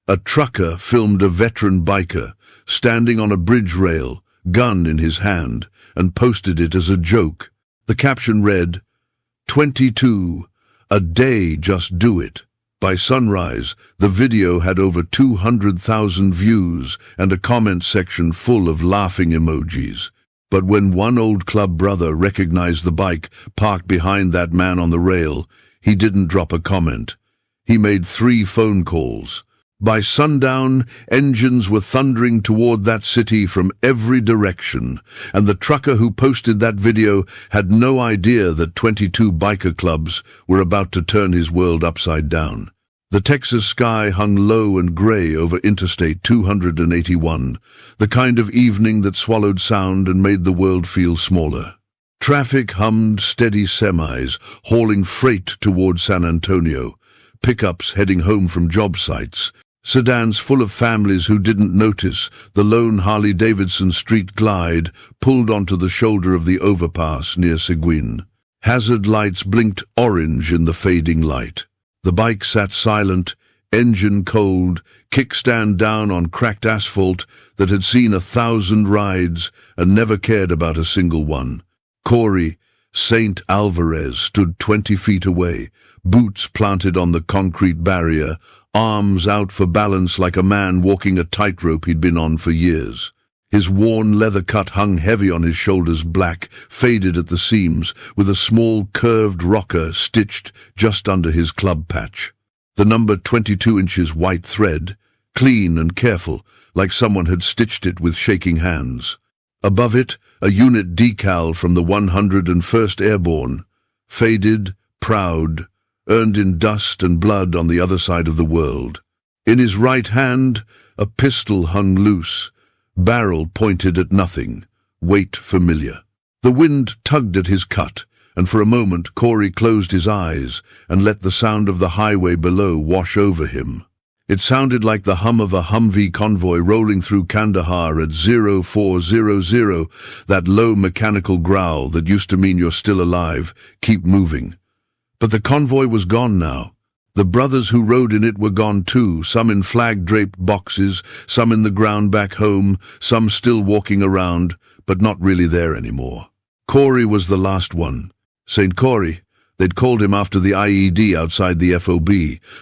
A trucker filmed a veteran biker standing on a bridge rail, gun in his hand, and posted it as a joke. The caption read, "22, a day just do it." By sunrise, the video had over 200,000 views and a comment section full of laughing emojis. But when one old club brother recognized the bike parked behind that man on the rail, he didn't drop a comment. He made 3 phone calls. By sundown, engines were thundering toward that city from every direction, and the trucker who posted that video had no idea that 22 biker clubs were about to turn his world upside down. The Texas sky hung low and gray over Interstate 281, the kind of evening that swallowed sound and made the world feel smaller. Traffic hummed steady semis, hauling freight toward San Antonio, pickups heading home from job sites, sedans full of families who didn't notice the lone Harley-Davidson street glide pulled onto the shoulder of the overpass near Seguin. Hazard lights blinked orange in the fading light. The bike sat silent, engine cold, kickstand down on cracked asphalt that had seen 1,000 rides and never cared about a single one. Corey St. Alvarez stood 20 feet away, boots planted on the concrete barrier, arms out for balance like a man walking a tightrope he'd been on for years. His worn leather cut hung heavy on his shoulders, black, faded at the seams, with a small curved rocker stitched just under his club patch. The number 22 inches white thread, clean and careful, like someone had stitched it with shaking hands. Above it, a unit decal from the 101st Airborne, faded, proud, earned in dust and blood on the other side of the world. In his right hand, a pistol hung loose, barrel pointed at nothing, weight familiar. The wind tugged at his cut, and for a moment Corey closed his eyes and let the sound of the highway below wash over him. It sounded like the hum of a Humvee convoy rolling through Kandahar at 0400, that low mechanical growl that used to mean you're still alive, keep moving. But the convoy was gone now. The brothers who rode in it were gone too, some in flag-draped boxes, some in the ground back home, some still walking around, but not really there anymore. Corey was the last one. St. Corey. They'd called him after the IED outside the FOB.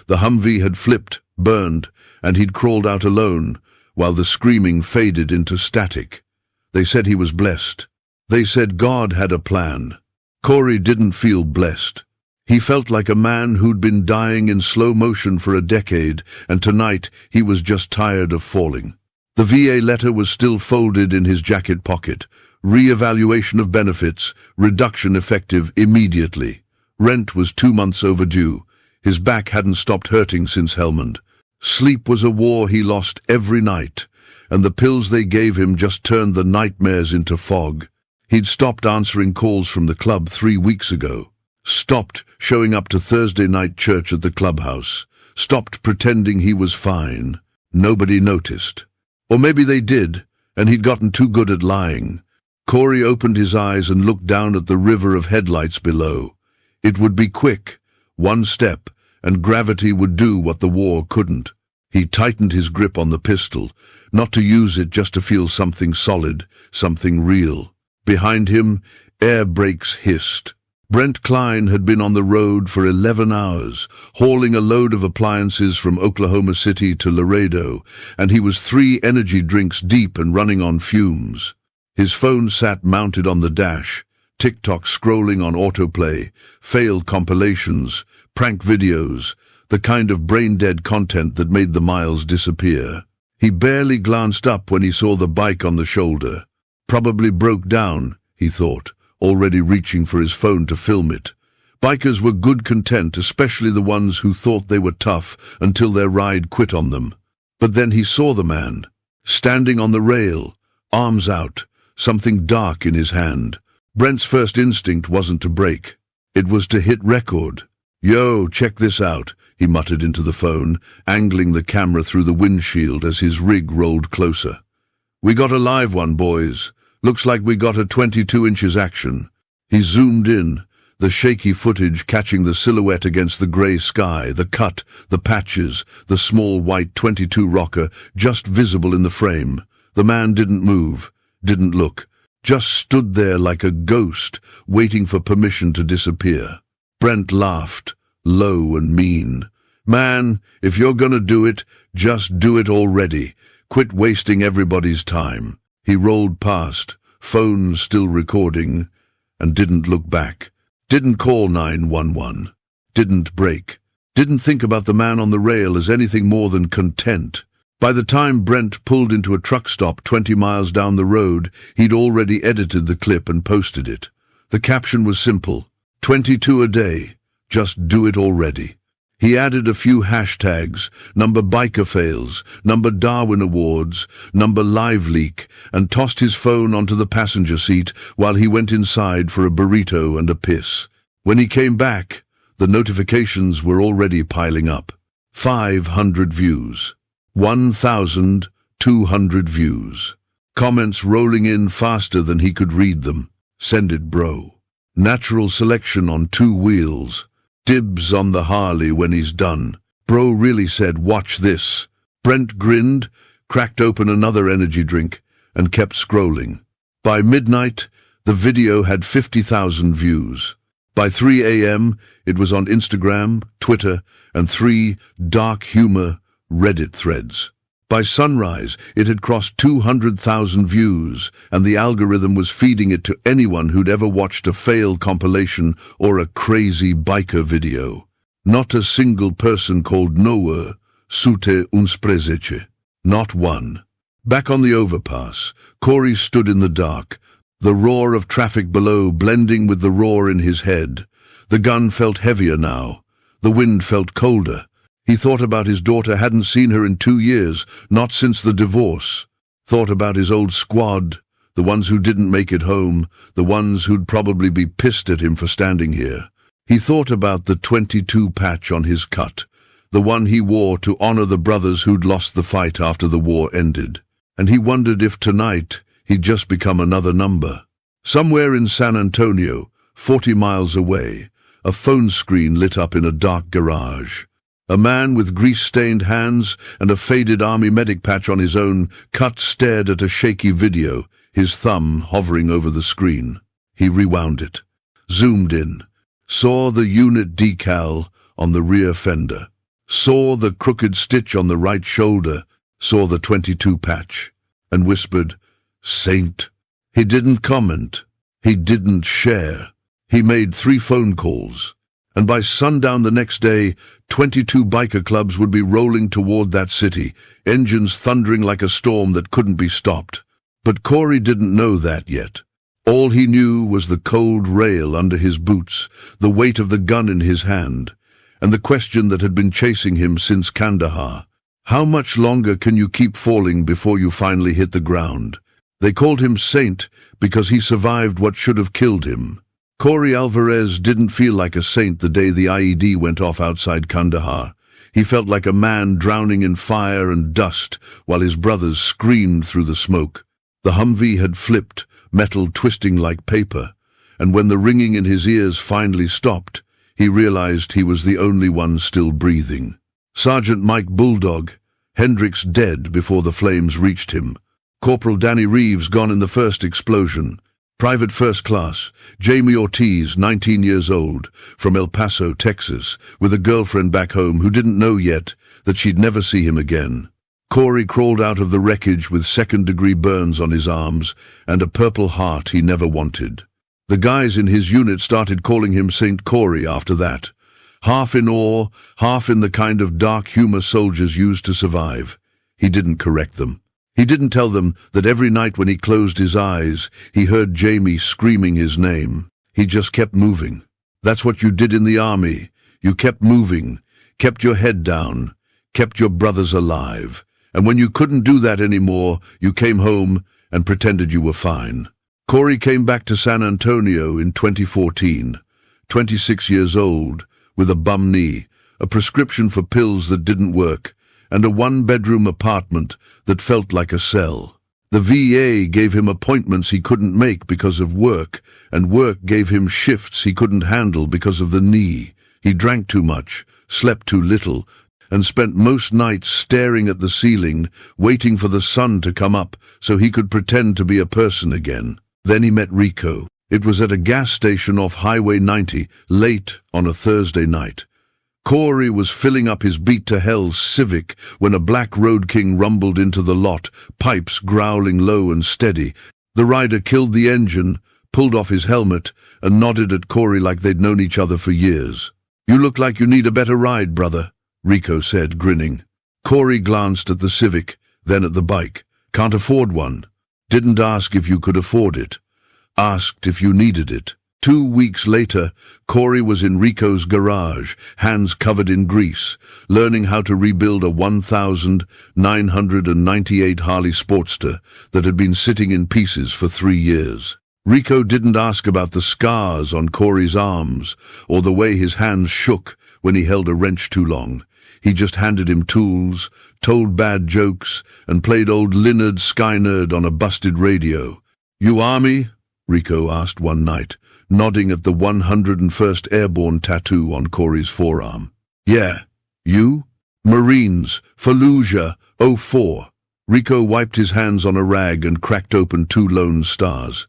The Humvee had flipped, burned, and he'd crawled out alone, while the screaming faded into static. They said he was blessed. They said God had a plan. Corey didn't feel blessed. He felt like a man who'd been dying in slow motion for a decade, and tonight he was just tired of falling. The VA letter was still folded in his jacket pocket. Re-evaluation of benefits, reduction effective immediately. Rent was 2 months overdue. His back hadn't stopped hurting since Helmand. Sleep was a war he lost every night, and the pills they gave him just turned the nightmares into fog. He'd stopped answering calls from the club 3 weeks ago. Stopped showing up to Thursday night church at the clubhouse. Stopped pretending he was fine. Nobody noticed. Or maybe they did, and he'd gotten too good at lying. Corey opened his eyes and looked down at the river of headlights below. It would be quick. One step, and gravity would do what the war couldn't. He tightened his grip on the pistol, not to use it, just to feel something solid, something real. Behind him, air brakes hissed. Brent Klein had been on the road for 11 hours, hauling a load of appliances from Oklahoma City to Laredo, and he was 3 energy drinks deep and running on fumes. His phone sat mounted on the dash, TikTok scrolling on autoplay, failed compilations, prank videos, the kind of brain-dead content that made the miles disappear. He barely glanced up when he saw the bike on the shoulder. Probably broke down, he thought, already reaching for his phone to film it. Bikers were good content, especially the ones who thought they were tough until their ride quit on them. But then he saw the man, standing on the rail, arms out, something dark in his hand. Brent's first instinct wasn't to brake. It was to hit record. "Yo, check this out," he muttered into the phone, angling the camera through the windshield as his rig rolled closer. "We got a live one, boys. Looks like we got a 22 inches action." He zoomed in, the shaky footage catching the silhouette against the grey sky, the cut, the patches, the small white 22 rocker just visible in the frame. The man didn't move, didn't look, just stood there like a ghost, waiting for permission to disappear. Brent laughed, low and mean. "Man, if you're gonna do it, just do it already. Quit wasting everybody's time." He rolled past, phone still recording, and didn't look back. Didn't call 911. Didn't break. Didn't think about the man on the rail as anything more than content. By the time Brent pulled into a truck stop 20 miles down the road, he'd already edited the clip and posted it. The caption was simple: 22 a day. Just do it already. He added a few hashtags, number biker fails, number Darwin Awards, number live leak, and tossed his phone onto the passenger seat while he went inside for a burrito and a piss. When he came back, the notifications were already piling up. 500 views. 1,200 views. Comments rolling in faster than he could read them. "Send it, bro." Natural selection on 2 wheels. Dibs on the Harley when he's done. Bro really said, "Watch this." Brent grinned, cracked open another energy drink, and kept scrolling. By midnight, the video had 50,000 views. By 3 a.m., it was on Instagram, Twitter, and 3 dark humor Reddit threads. By sunrise, it had crossed 200,000 views, and the algorithm was feeding it to anyone who'd ever watched a fail compilation or a crazy biker video. Not a single person called Noah, Sute unsprezeche. Not one. Back on the overpass, Corey stood in the dark, the roar of traffic below blending with the roar in his head. The gun felt heavier now. The wind felt colder. He thought about his daughter, hadn't seen her in 2 years, not since the divorce. Thought about his old squad, the ones who didn't make it home, the ones who'd probably be pissed at him for standing here. He thought about the 22 patch on his cut, the one he wore to honor the brothers who'd lost the fight after the war ended. And he wondered if tonight he'd just become another number. Somewhere in San Antonio, 40 miles away, a phone screen lit up in a dark garage. A man with grease-stained hands and a faded army medic patch on his own cut stared at a shaky video, his thumb hovering over the screen. He rewound it, zoomed in, saw the unit decal on the rear fender, saw the crooked stitch on the right shoulder, saw the 22 patch, and whispered, "Saint." He didn't comment. He didn't share. He made 3 phone calls. And by sundown the next day, 22 biker clubs would be rolling toward that city, engines thundering like a storm that couldn't be stopped. But Corey didn't know that yet. All he knew was the cold rail under his boots, the weight of the gun in his hand, and the question that had been chasing him since Kandahar. How much longer can you keep falling before you finally hit the ground? They called him Saint because he survived what should have killed him. Corey Alvarez didn't feel like a saint the day the IED went off outside Kandahar. He felt like a man drowning in fire and dust while his brothers screamed through the smoke. The Humvee had flipped, metal twisting like paper, and when the ringing in his ears finally stopped, he realized he was the only one still breathing. Sergeant Mike Bulldog, Hendricks dead before the flames reached him. Corporal Danny Reeves gone in the first explosion. Private First Class, Jamie Ortiz, 19 years old, from El Paso, Texas, with a girlfriend back home who didn't know yet that she'd never see him again. Corey crawled out of the wreckage with second-degree burns on his arms and a purple heart he never wanted. The guys in his unit started calling him St. Corey after that, half in awe, half in the kind of dark humor soldiers use to survive. He didn't correct them. He didn't tell them that every night when he closed his eyes, he heard Jamie screaming his name. He just kept moving. That's what you did in the army. You kept moving, kept your head down, kept your brothers alive. And when you couldn't do that anymore, you came home and pretended you were fine. Corey came back to San Antonio in 2014, 26 years old, with a bum knee, a prescription for pills that didn't work, and a 1-bedroom apartment that felt like a cell. The VA gave him appointments he couldn't make because of work, and work gave him shifts he couldn't handle because of the knee. He drank too much, slept too little, and spent most nights staring at the ceiling, waiting for the sun to come up so he could pretend to be a person again. Then he met Rico. It was at a gas station off Highway 90, late on a Thursday night. Corey was filling up his beat-to-hell Civic when a black Road King rumbled into the lot, pipes growling low and steady. The rider killed the engine, pulled off his helmet, and nodded at Corey like they'd known each other for years. "You look like you need a better ride, brother," Rico said, grinning. Corey glanced at the Civic, then at the bike. "Can't afford one." "Didn't ask if you could afford it. Asked if you needed it." 2 weeks later, Corey was in Rico's garage, hands covered in grease, learning how to rebuild a 1998 Harley Sportster that had been sitting in pieces for 3 years. Rico didn't ask about the scars on Corey's arms or the way his hands shook when he held a wrench too long. He just handed him tools, told bad jokes, and played old Lynyrd Skynyrd on a busted radio. "You Army?" Rico asked one night, nodding at the 101st Airborne tattoo on Corey's forearm. "Yeah. You?" "Marines, Fallujah, 04. Rico wiped his hands on a rag and cracked open 2 Lone Stars.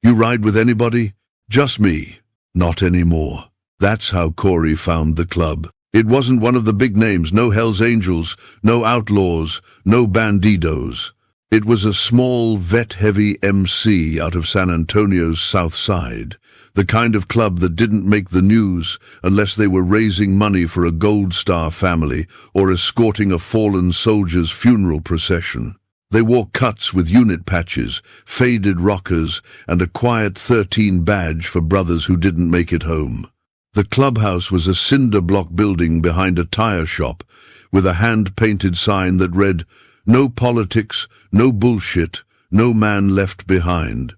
"You ride with anybody?" "Just me." "Not anymore." That's how Corey found the club. It wasn't one of the big names, no Hells Angels, no Outlaws, no Bandidos. It was a small, vet-heavy MC out of San Antonio's South Side, the kind of club that didn't make the news unless they were raising money for a Gold Star family or escorting a fallen soldier's funeral procession. They wore cuts with unit patches, faded rockers, and a quiet 13 badge for brothers who didn't make it home. The clubhouse was a cinder block building behind a tire shop with a hand-painted sign that read, "No politics, no bullshit, no man left behind."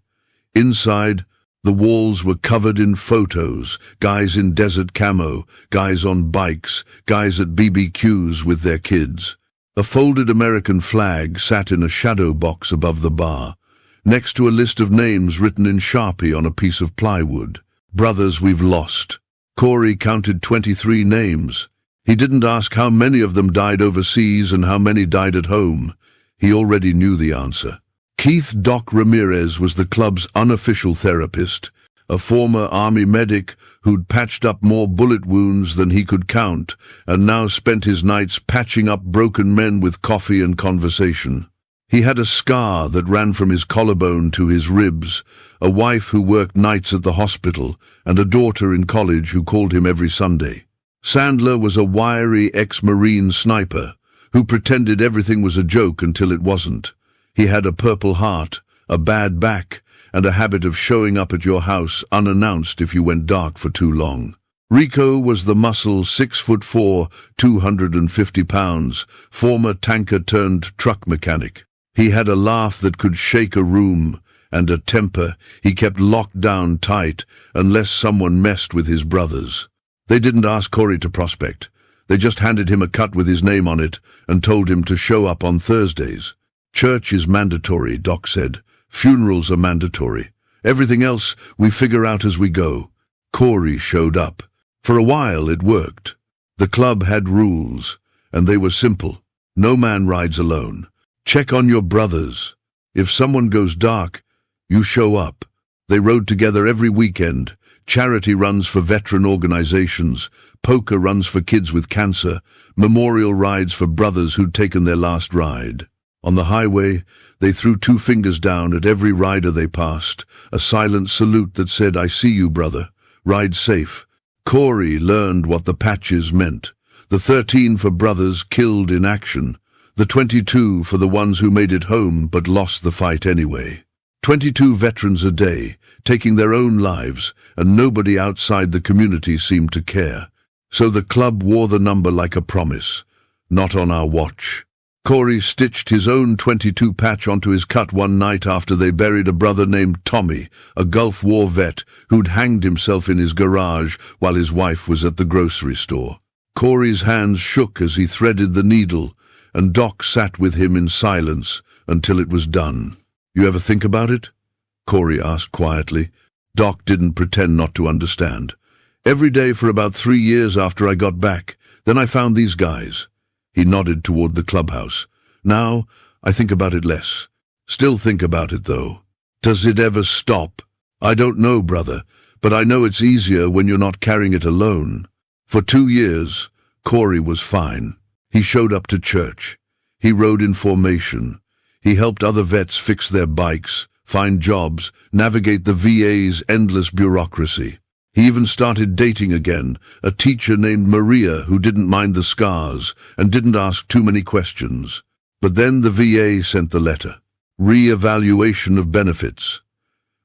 Inside, the walls were covered in photos, guys in desert camo, guys on bikes, guys at BBQs with their kids. A folded American flag sat in a shadow box above the bar, next to a list of names written in Sharpie on a piece of plywood. "Brothers we've lost." Corey counted 23 names. He didn't ask how many of them died overseas and how many died at home. He already knew the answer. Keith "Doc" Ramirez was the club's unofficial therapist, a former Army medic who'd patched up more bullet wounds than he could count, and now spent his nights patching up broken men with coffee and conversation. He had a scar that ran from his collarbone to his ribs, a wife who worked nights at the hospital, and a daughter in college who called him every Sunday. Sandler was a wiry ex-Marine sniper who pretended everything was a joke until it wasn't. He had a Purple Heart, a bad back, and a habit of showing up at your house unannounced if you went dark for too long. Rico was the muscle 6'4", 250 pounds, former tanker-turned-truck mechanic. He had a laugh that could shake a room, and a temper he kept locked down tight unless someone messed with his brothers. They didn't ask Corey to prospect. They just handed him a cut with his name on it and told him to show up on Thursdays. "Church is mandatory," Doc said. "Funerals are mandatory. Everything else we figure out as we go." Corey showed up. For a while it worked. The club had rules, and they were simple. No man rides alone. Check on your brothers. If someone goes dark, you show up. They rode together every weekend. Charity runs for veteran organizations, poker runs for kids with cancer, memorial rides for brothers who'd taken their last ride. On the highway, they threw 2 fingers down at every rider they passed, a silent salute that said, "I see you, brother. Ride safe." Corey learned what the patches meant. The 13 for brothers killed in action. The 22 for the ones who made it home but lost the fight anyway. 22 veterans a day, taking their own lives, and nobody outside the community seemed to care. So the club wore the number like a promise. Not on our watch. Corey stitched his own 22 patch onto his cut one night after they buried a brother named Tommy, a Gulf War vet who'd hanged himself in his garage while his wife was at the grocery store. Corey's hands shook as he threaded the needle, and Doc sat with him in silence until it was done. You ever think about it? Corey asked quietly. Doc didn't pretend not to understand. Every day for about 3 years after I got back. Then I found these guys. He nodded toward the clubhouse. Now, I think about it less. Still think about it, though. Does it ever stop? I don't know, brother, but I know it's easier when you're not carrying it alone. For 2 years, Corey was fine. He showed up to church. He rode in formation. He helped other vets fix their bikes, find jobs, navigate the VA's endless bureaucracy. He even started dating again, a teacher named Maria who didn't mind the scars and didn't ask too many questions. But then the VA sent the letter. Re-evaluation of benefits.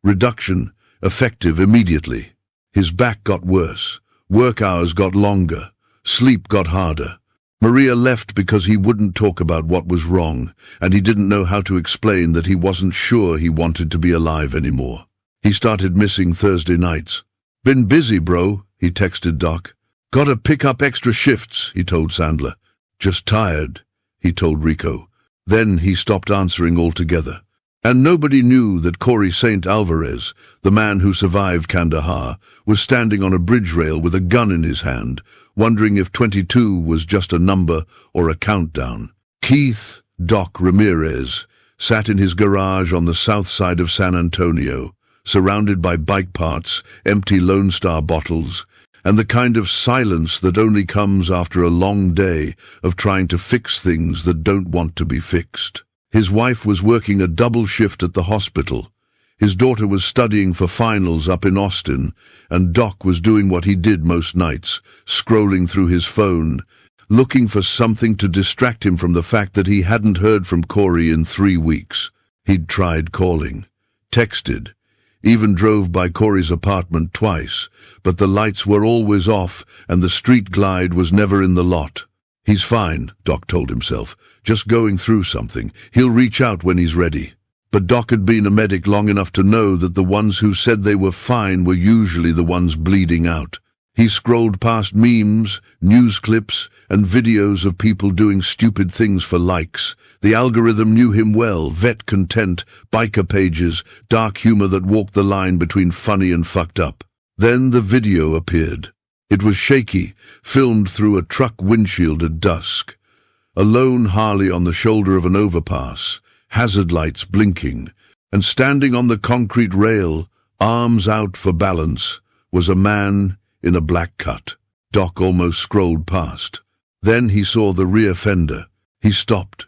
Reduction, effective immediately. His back got worse. Work hours got longer. Sleep got harder. Maria left because he wouldn't talk about what was wrong, and he didn't know how to explain that he wasn't sure he wanted to be alive anymore. He started missing Thursday nights. Been busy, bro, he texted Doc. Gotta pick up extra shifts, he told Sandler. Just tired, he told Rico. Then he stopped answering altogether. And nobody knew that Corey St. Alvarez, the man who survived Kandahar, was standing on a bridge rail with a gun in his hand, wondering if 22 was just a number or a countdown. Keith Doc Ramirez sat in his garage on the south side of San Antonio, surrounded by bike parts, empty Lone Star bottles, and the kind of silence that only comes after a long day of trying to fix things that don't want to be fixed. His wife was working a double shift at the hospital. His daughter was studying for finals up in Austin, and Doc was doing what he did most nights, scrolling through his phone, looking for something to distract him from the fact that he hadn't heard from Corey in 3 weeks. He'd tried calling, texted, even drove by Corey's apartment twice, but the lights were always off and the street glide was never in the lot. He's fine, Doc told himself, just going through something. He'll reach out when he's ready. But Doc had been a medic long enough to know that the ones who said they were fine were usually the ones bleeding out. He scrolled past memes, news clips, and videos of people doing stupid things for likes. The algorithm knew him well: vet content, biker pages, dark humor that walked the line between funny and fucked up. Then the video appeared. It was shaky, filmed through a truck windshield at dusk. A lone Harley on the shoulder of an overpass, hazard lights blinking, and standing on the concrete rail, arms out for balance, was a man in a black cut. Doc almost scrolled past. Then he saw the rear fender. He stopped,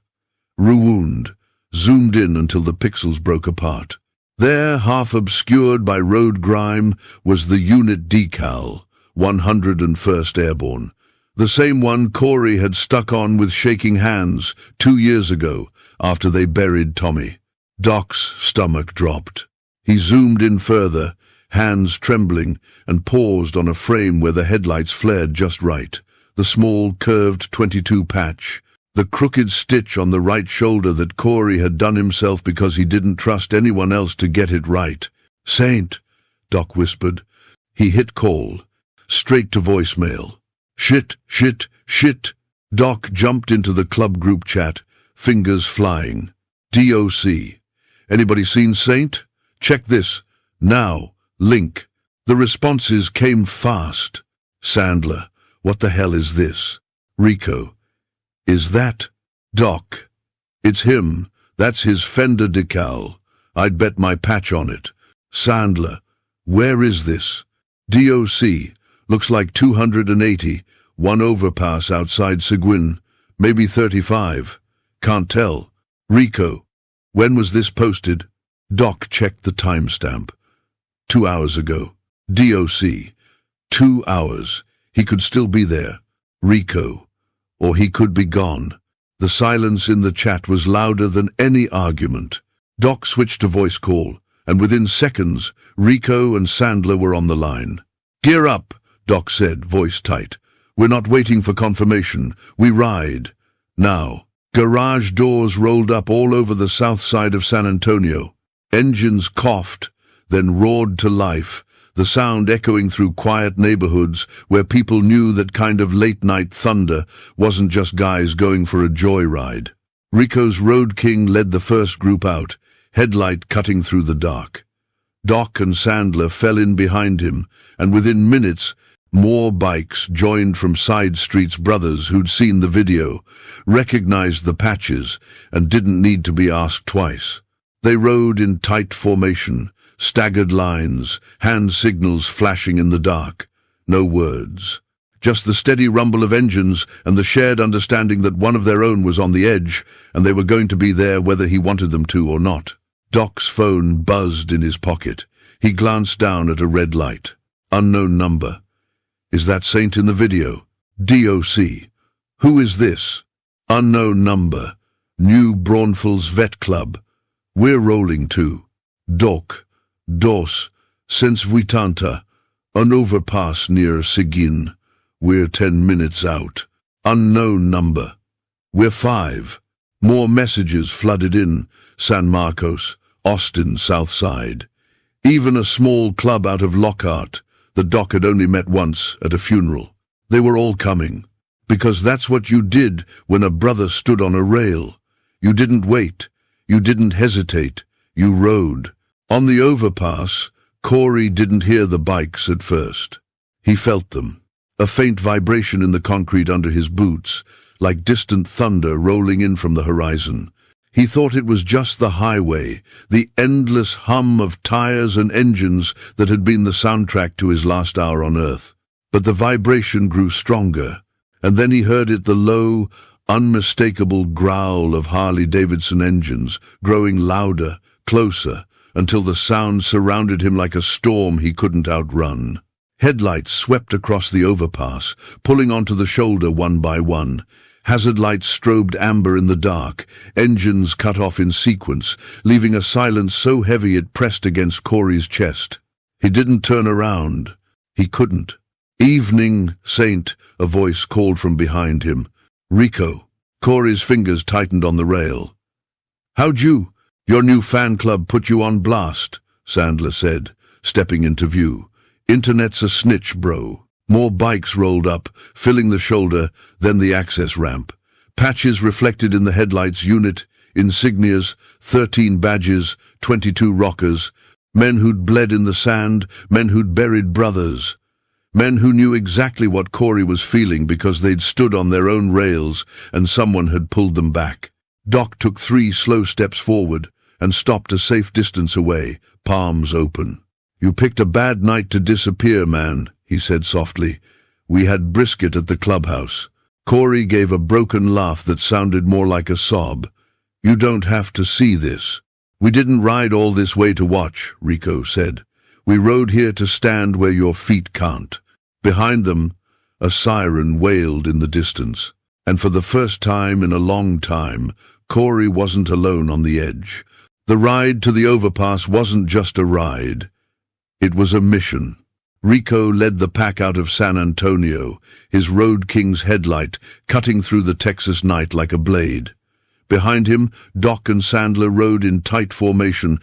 ruined, zoomed in until the pixels broke apart. There, half obscured by road grime, was the unit decal, 101st Airborne. The same one Corey had stuck on with shaking hands 2 years ago after they buried Tommy. Doc's stomach dropped. He zoomed in further, hands trembling, and paused on a frame where the headlights flared just right. The small, curved 22 patch, the crooked stitch on the right shoulder that Corey had done himself because he didn't trust anyone else to get it right. "Saint," Doc whispered. He hit call, straight to voicemail. "Shit, shit, shit." Doc jumped into the club group chat, fingers flying. "DOC. Anybody seen Saint? Check this. Now. Link." The responses came fast. Sandler. "What the hell is this?" Rico. "Is that Doc?" "It's him. That's his fender decal. I'd bet my patch on it." Sandler. "Where is this?" DOC. "Looks like 280, one overpass outside Seguin, maybe 35. Can't tell." Rico. "When was this posted?" Doc checked the timestamp. 2 hours ago. DOC. 2 hours. He could still be there. Rico. Or he could be gone. The silence in the chat was louder than any argument. Doc switched to voice call, and within seconds, Rico and Sandler were on the line. "Gear up," Doc said, voice tight. "We're not waiting for confirmation. We ride. Now." Garage doors rolled up all over the south side of San Antonio. Engines coughed, then roared to life, the sound echoing through quiet neighborhoods where people knew that kind of late-night thunder wasn't just guys going for a joyride. Rico's Road King led the first group out, headlight cutting through the dark. Doc and Sandler fell in behind him, and within minutes, more bikes joined from side streets. Brothers who'd seen the video recognized the patches and didn't need to be asked twice. They rode in tight formation, staggered lines, hand signals flashing in the dark. No words. Just the steady rumble of engines and the shared understanding that one of their own was on the edge and they were going to be there whether he wanted them to or not. Doc's phone buzzed in his pocket. He glanced down at a red light. Unknown number. Is that Saint in the video? DOC. Who is this? Unknown number. New Braunfels Vet Club. We're rolling too. Doc. Dos. Sense Vuitanta. An overpass near Seguin. We're 10 minutes out. Unknown number. We're 5. More messages flooded in. San Marcos, Austin, South Side. Even a small club out of Lockhart that Doc had only met once at a funeral. They were all coming. Because that's what you did when a brother stood on a rail. You didn't wait. You didn't hesitate. You rode. On the overpass, Corey didn't hear the bikes at first. He felt them. A faint vibration in the concrete under his boots, like distant thunder rolling in from the horizon. He thought it was just the highway, the endless hum of tires and engines that had been the soundtrack to his last hour on Earth. But the vibration grew stronger, and then he heard it, the low, unmistakable growl of Harley-Davidson engines, growing louder, closer, until the sound surrounded him like a storm he couldn't outrun. Headlights swept across the overpass, pulling onto the shoulder one by one. Hazard lights strobed amber in the dark, engines cut off in sequence, leaving a silence so heavy it pressed against Corey's chest. He didn't turn around. He couldn't. Evening, Saint, a voice called from behind him. Rico. Corey's fingers tightened on the rail. How'd your new fan club put you on blast, Sandler said, stepping into view. Internet's a snitch, bro. More bikes rolled up, filling the shoulder, then the access ramp. Patches reflected in the headlights, unit, insignias, 13 badges, 22 rockers. Men who'd bled in the sand, men who'd buried brothers. Men who knew exactly what Corey was feeling because they'd stood on their own rails and someone had pulled them back. Doc took 3 slow steps forward and stopped a safe distance away, palms open. You picked a bad night to disappear, man, he said softly. We had brisket at the clubhouse. Corey gave a broken laugh that sounded more like a sob. You don't have to see this. We didn't ride all this way to watch, Rico said. We rode here to stand where your feet can't. Behind them, a siren wailed in the distance. And for the first time in a long time, Corey wasn't alone on the edge. The ride to the overpass wasn't just a ride. It was a mission. Rico led the pack out of San Antonio, his Road King's headlight cutting through the Texas night like a blade. Behind him, Doc and Sandler rode in tight formation,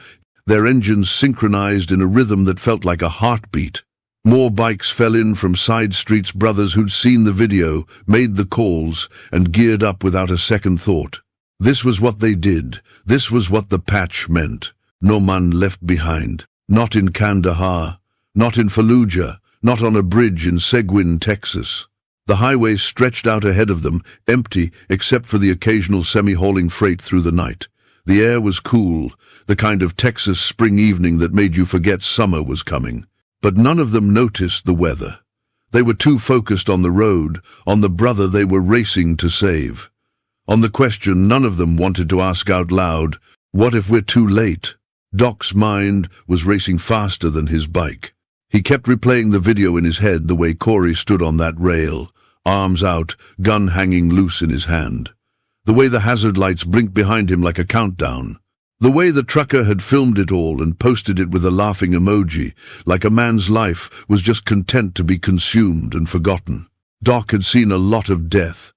their engines synchronized in a rhythm that felt like a heartbeat. More bikes fell in from side streets. Brothers who'd seen the video made the calls and geared up without a second thought. This was what they did. This was what the patch meant. No man left behind. Not in Kandahar, not in Fallujah, not on a bridge in Seguin, Texas. The highway stretched out ahead of them, empty except for the occasional semi-hauling freight through the night. The air was cool, the kind of Texas spring evening that made you forget summer was coming. But none of them noticed the weather. They were too focused on the road, on the brother they were racing to save. On the question none of them wanted to ask out loud, what if we're too late? Doc's mind was racing faster than his bike. He kept replaying the video in his head, the way Corey stood on that rail, arms out, gun hanging loose in his hand. The way the hazard lights blinked behind him like a countdown. The way the trucker had filmed it all and posted it with a laughing emoji, like a man's life was just content to be consumed and forgotten. Doc had seen a lot of death.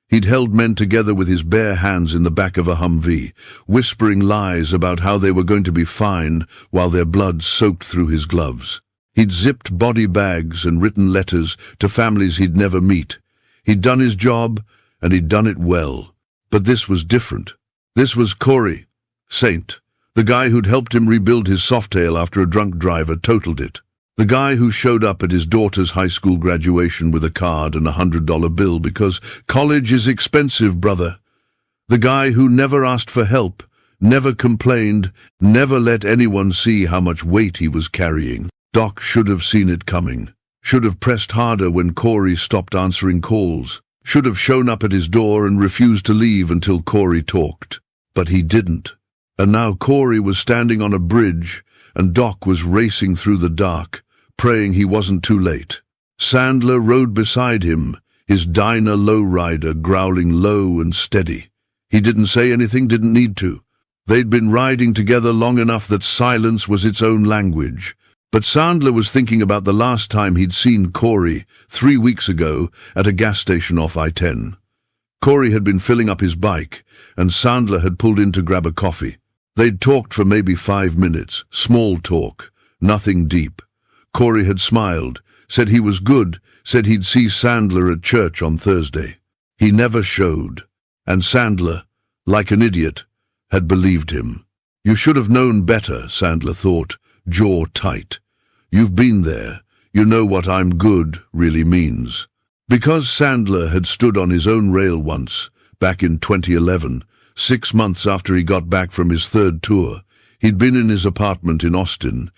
He'd held men together with his bare hands in the back of a Humvee, whispering lies about how they were going to be fine while their blood soaked through his gloves. He'd zipped body bags and written letters to families he'd never meet. He'd done his job, and he'd done it well. But this was different. This was Corey, Saint, The guy who'd helped him rebuild his Softail after a drunk driver totaled it. The guy who showed up at his daughter's high school graduation with a card and $100 bill because college is expensive, brother. The guy who never asked for help, never complained, never let anyone see how much weight he was carrying. Doc should have seen it coming. Should have pressed harder when Corey stopped answering calls. Should have shown up at his door and refused to leave until Corey talked. But he didn't. And now Corey was standing on a bridge, and Doc was racing through the dark, praying he wasn't too late. Sandler rode beside him, his Dyna lowrider growling low and steady. He didn't say anything, didn't need to. They'd been riding together long enough that silence was its own language. But Sandler was thinking about the last time he'd seen Corey 3 weeks ago at a gas station off I-10. Corey had been filling up his bike, and Sandler had pulled in to grab a coffee. They'd talked for maybe 5 minutes, small talk, nothing deep. Corey had smiled, said he was good, said he'd see Sandler at church on Thursday. He never showed, and Sandler, like an idiot, had believed him. You should have known better, Sandler thought, jaw tight. You've been there. You know what I'm good really means. Because Sandler had stood on his own rail once, back in 2011, 6 months after he got back from his third tour, he'd been in his apartment in Austin,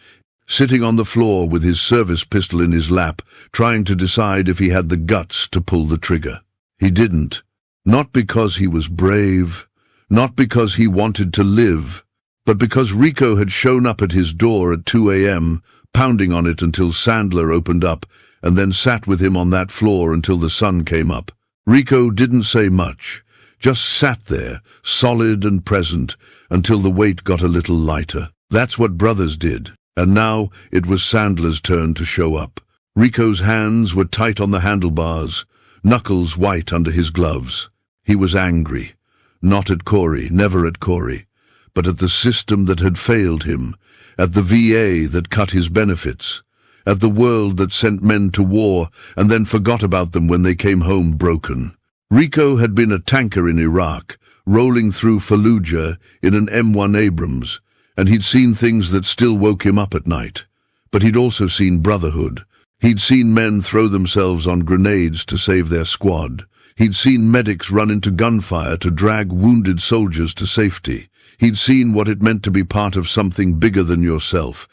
sitting on the floor with his service pistol in his lap, trying to decide if he had the guts to pull the trigger. He didn't. Not because he was brave, not because he wanted to live, but because Rico had shown up at his door at 2 a.m., pounding on it until Sandler opened up, and then sat with him on that floor until the sun came up. Rico didn't say much, just sat there, solid and present, until the weight got a little lighter. That's what brothers did. And now it was Sandler's turn to show up. Rico's hands were tight on the handlebars, knuckles white under his gloves. He was angry. Not at Corey, never at Corey, but at the system that had failed him, at the VA that cut his benefits, at the world that sent men to war and then forgot about them when they came home broken. Rico had been a tanker in Iraq, rolling through Fallujah in an M1 Abrams, and he'd seen things that still woke him up at night. But he'd also seen Brotherhood. He'd seen men throw themselves on grenades to save their squad. He'd seen medics run into gunfire to drag wounded soldiers to safety. He'd seen what it meant to be part of something bigger than yourself.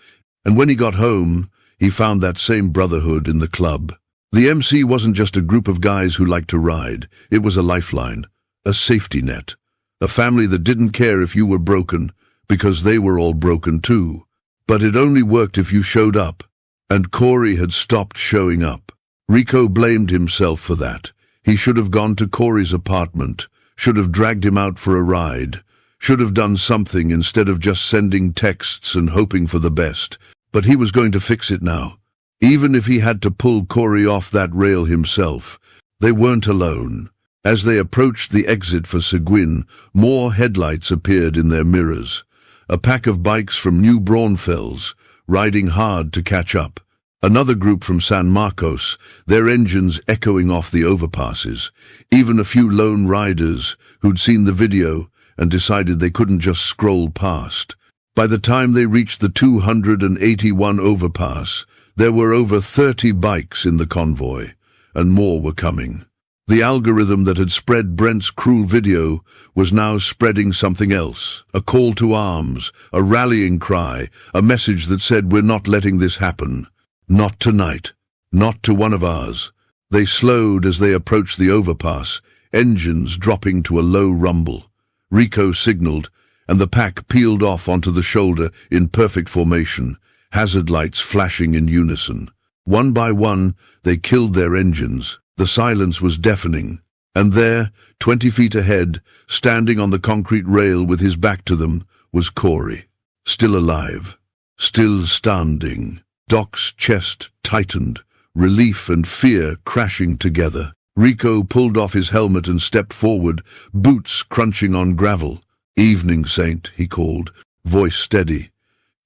And when he got home, he found that same Brotherhood in the club. The MC wasn't just a group of guys who liked to ride. It was a lifeline, a safety net, a family that didn't care if you were broken, because they were all broken too. But it only worked if you showed up. And Corey had stopped showing up. Rico blamed himself for that. He should have gone to Corey's apartment, should have dragged him out for a ride, should have done something instead of just sending texts and hoping for the best. But he was going to fix it now. Even if he had to pull Corey off that rail himself. They weren't alone. As they approached the exit for Seguin, more headlights appeared in their mirrors. A pack of bikes from New Braunfels, riding hard to catch up. Another group from San Marcos, their engines echoing off the overpasses. Even a few lone riders who'd seen the video and decided they couldn't just scroll past. By the time they reached the 281 overpass, there were over 30 bikes in the convoy, and more were coming. The algorithm that had spread Brent's cruel video was now spreading something else, a call to arms, a rallying cry, a message that said, "We're not letting this happen. Not tonight. Not to one of ours." They slowed as they approached the overpass, engines dropping to a low rumble. Rico signaled, and the pack peeled off onto the shoulder in perfect formation, hazard lights flashing in unison. One by one, they killed their engines. The silence was deafening, and there, 20 feet ahead, standing on the concrete rail with his back to them, was Corey. Still alive. Still standing. Doc's chest tightened, relief and fear crashing together. Rico pulled off his helmet and stepped forward, boots crunching on gravel. "Evening, Saint," he called, voice steady.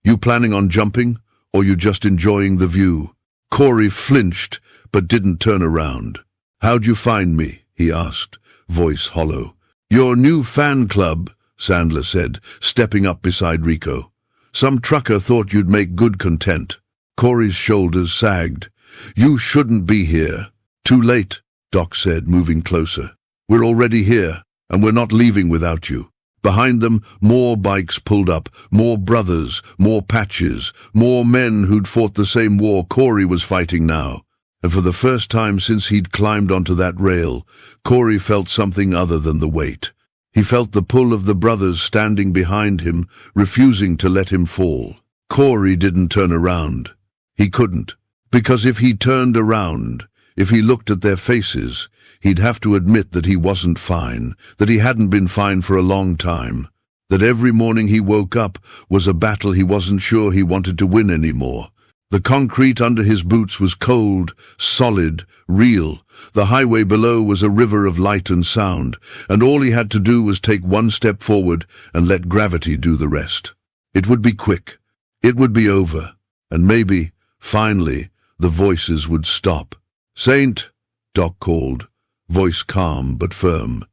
"You planning on jumping, or you just enjoying the view?" Corey flinched, but didn't turn around. "How'd you find me?" he asked, voice hollow. "Your new fan club," Sandler said, stepping up beside Rico. Some trucker thought you'd make good content. Corey's shoulders sagged. You shouldn't be here. Too late, Doc said, moving closer. We're already here, and we're not leaving without you. Behind them, more bikes pulled up, more brothers, more patches, more men who'd fought the same war Corey was fighting now. And for the first time since he'd climbed onto that rail, Corey felt something other than the weight. He felt the pull of the brothers standing behind him, refusing to let him fall. Corey didn't turn around. He couldn't, because if he turned around, if he looked at their faces, he'd have to admit that he wasn't fine, that he hadn't been fine for a long time, that every morning he woke up was a battle he wasn't sure he wanted to win anymore. The concrete under his boots was cold, solid, real. The highway below was a river of light and sound, and all he had to do was take one step forward and let gravity do the rest. It would be quick. It would be over. And maybe, finally, the voices would stop. "Saint," Doc called, voice calm but firm.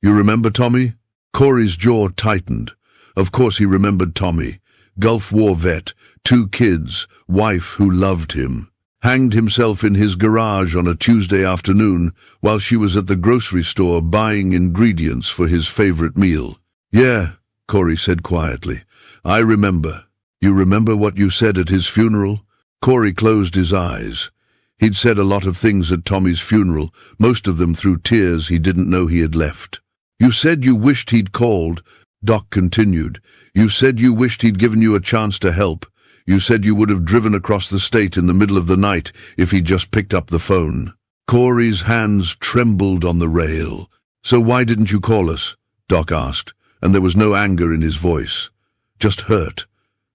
"You remember Tommy?" Corey's jaw tightened. Of course he remembered Tommy. Gulf War vet, 2 kids, wife who loved him. Hanged himself in his garage on a Tuesday afternoon while she was at the grocery store buying ingredients for his favorite meal. "Yeah," Corey said quietly. "I remember." "You remember what you said at his funeral?" Corey closed his eyes. He'd said a lot of things at Tommy's funeral, most of them through tears he didn't know he had left. "You said you wished he'd called," Doc continued. "You said you wished he'd given you a chance to help. You said you would have driven across the state in the middle of the night if he'd just picked up the phone." Corey's hands trembled on the rail. "So why didn't you call us?" Doc asked, and there was no anger in his voice. Just hurt.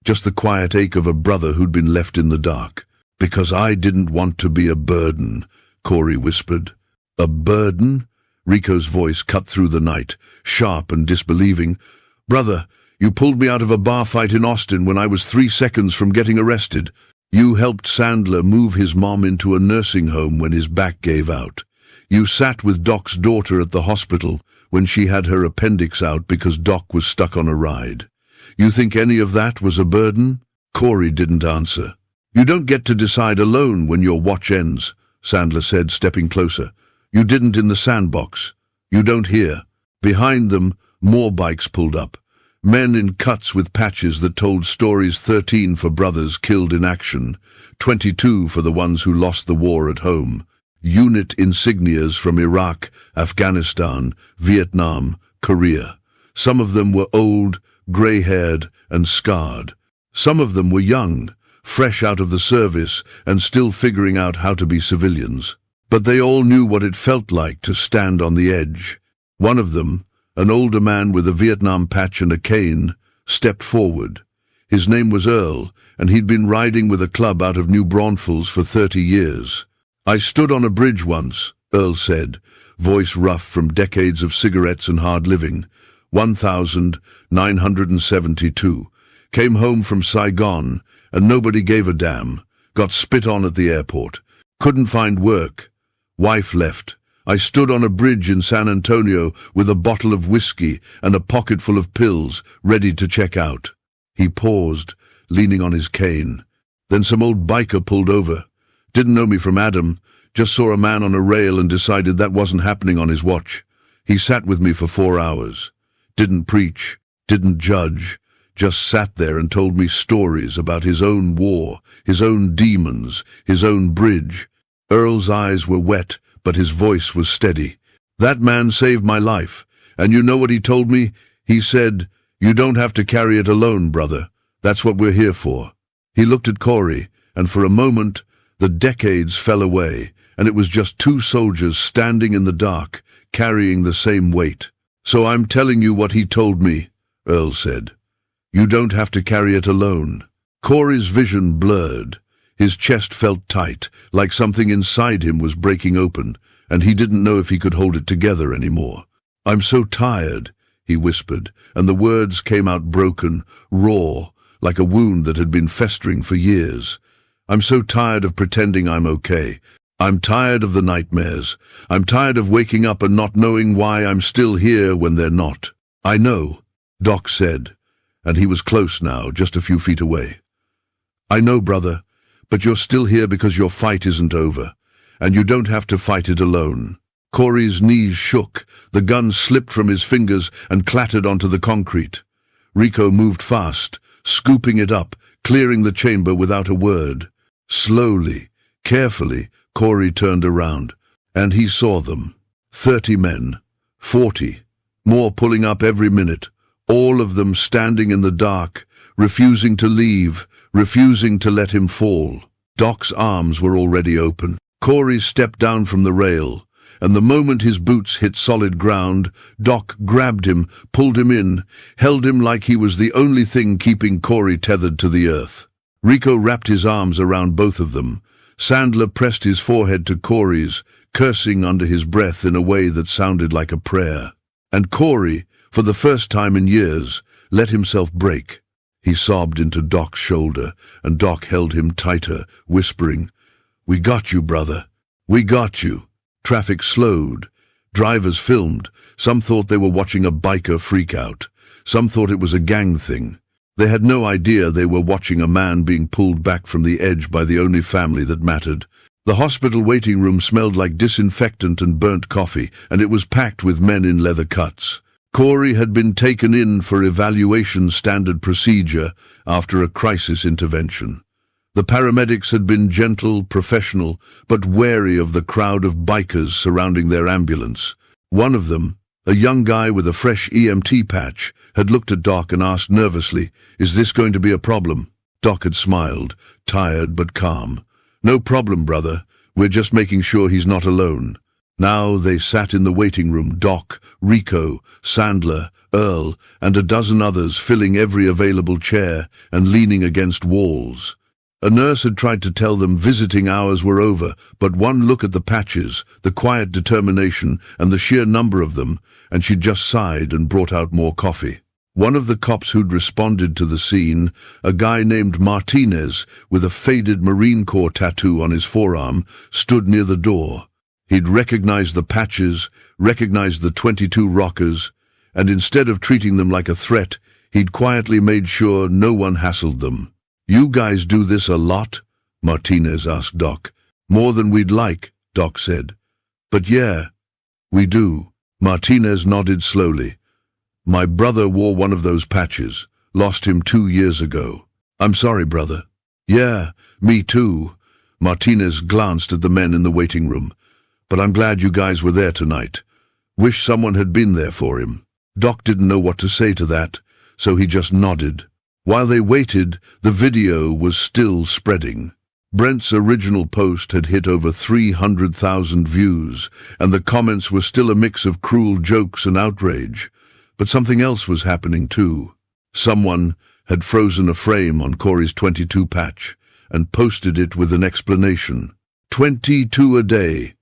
Just the quiet ache of a brother who'd been left in the dark. "Because I didn't want to be a burden," Corey whispered. "A burden?" Rico's voice cut through the night, sharp and disbelieving. "Brother, you pulled me out of a bar fight in Austin when I was 3 seconds from getting arrested. You helped Sandler move his mom into a nursing home when his back gave out. You sat with Doc's daughter at the hospital when she had her appendix out because Doc was stuck on a ride. You think any of that was a burden?" Corey didn't answer. "You don't get to decide alone when your watch ends," Sandler said, stepping closer. "You didn't in the sandbox. You don't here." Behind them, more bikes pulled up. Men in cuts with patches that told stories, 13 for brothers killed in action, 22 for the ones who lost the war at home. Unit insignias from Iraq, Afghanistan, Vietnam, Korea. Some of them were old, gray-haired, and scarred. Some of them were young, fresh out of the service and still figuring out how to be civilians. But they all knew what it felt like to stand on the edge. One of them, an older man with a Vietnam patch and a cane, stepped forward. His name was Earl, and he'd been riding with a club out of New Braunfels for 30 years. "I stood on a bridge once," Earl said, voice rough from decades of cigarettes and hard living. 1972. Came home from Saigon, and nobody gave a damn. Got spit on at the airport. Couldn't find work. Wife left. I stood on a bridge in San Antonio with a bottle of whiskey and a pocket full of pills, ready to check out." He paused, leaning on his cane. "Then some old biker pulled over. Didn't know me from Adam. Just saw a man on a rail and decided that wasn't happening on his watch. He sat with me for 4 hours. Didn't preach, didn't judge. Just sat there and told me stories about his own war, his own demons, his own bridge." Earl's eyes were wet, but his voice was steady. "That man saved my life, and you know what he told me? He said, 'You don't have to carry it alone, brother. That's what we're here for.'" He looked at Corey, and for a moment, the decades fell away, and it was just 2 soldiers standing in the dark, carrying the same weight. "So I'm telling you what he told me," Earl said. "You don't have to carry it alone." Corey's vision blurred. His chest felt tight, like something inside him was breaking open, and he didn't know if he could hold it together anymore. "I'm so tired," he whispered, and the words came out broken, raw, like a wound that had been festering for years. "I'm so tired of pretending I'm okay. I'm tired of the nightmares. I'm tired of waking up and not knowing why I'm still here when they're not. I know. Doc said, and he was close now, just a few feet away. I know, brother, but you're still here because your fight isn't over, and you don't have to fight it alone. Corey's knees shook, the gun slipped from his fingers and clattered onto the concrete. Rico moved fast, scooping it up, clearing the chamber without a word. Slowly, carefully, Corey turned around, and he saw them. 30 men, 40, more pulling up every minute, all of them standing in the dark, refusing to leave, refusing to let him fall. Doc's arms were already open. Corey stepped down from the rail, and the moment his boots hit solid ground, Doc grabbed him, pulled him in, held him like he was the only thing keeping Corey tethered to the earth. Rico wrapped his arms around both of them. Sandler pressed his forehead to Corey's, cursing under his breath in a way that sounded like a prayer. And Corey, for the first time in years, let himself break. He sobbed into Doc's shoulder, and Doc held him tighter, whispering, "We got you, brother. We got you." Traffic slowed. Drivers filmed. Some thought they were watching a biker freak out. Some thought it was a gang thing. They had no idea they were watching a man being pulled back from the edge by the only family that mattered. The hospital waiting room smelled like disinfectant and burnt coffee, and it was packed with men in leather cuts. Corey had been taken in for evaluation standard procedure after a crisis intervention. The paramedics had been gentle, professional, but wary of the crowd of bikers surrounding their ambulance. One of them, a young guy with a fresh EMT patch, had looked at Doc and asked nervously, "Is this going to be a problem?" Doc had smiled, tired but calm. "No problem, brother. We're just making sure he's not alone." Now they sat in the waiting room, Doc, Rico, Sandler, Earl, and a dozen others filling every available chair and leaning against walls. A nurse had tried to tell them visiting hours were over, but one look at the patches, the quiet determination, and the sheer number of them, and she'd just sighed and brought out more coffee. One of the cops who'd responded to the scene, a guy named Martinez with a faded Marine Corps tattoo on his forearm, stood near the door. He'd recognized the patches, recognized the 22 rockers, and instead of treating them like a threat, he'd quietly made sure no one hassled them. "You guys do this a lot?" Martinez asked Doc. "More than we'd like," Doc said. "But yeah, we do." Martinez nodded slowly. "My brother wore one of those patches. Lost him 2 years ago." "I'm sorry, brother." "Yeah, me too." Martinez glanced at the men in the waiting room. "But I'm glad you guys were there tonight. Wish someone had been there for him." Doc didn't know what to say to that, so he just nodded. While they waited, the video was still spreading. Brent's original post had hit over 300,000 views, and the comments were still a mix of cruel jokes and outrage. But something else was happening too. Someone had frozen a frame on Corey's 22 patch and posted it with an explanation. 22 a day.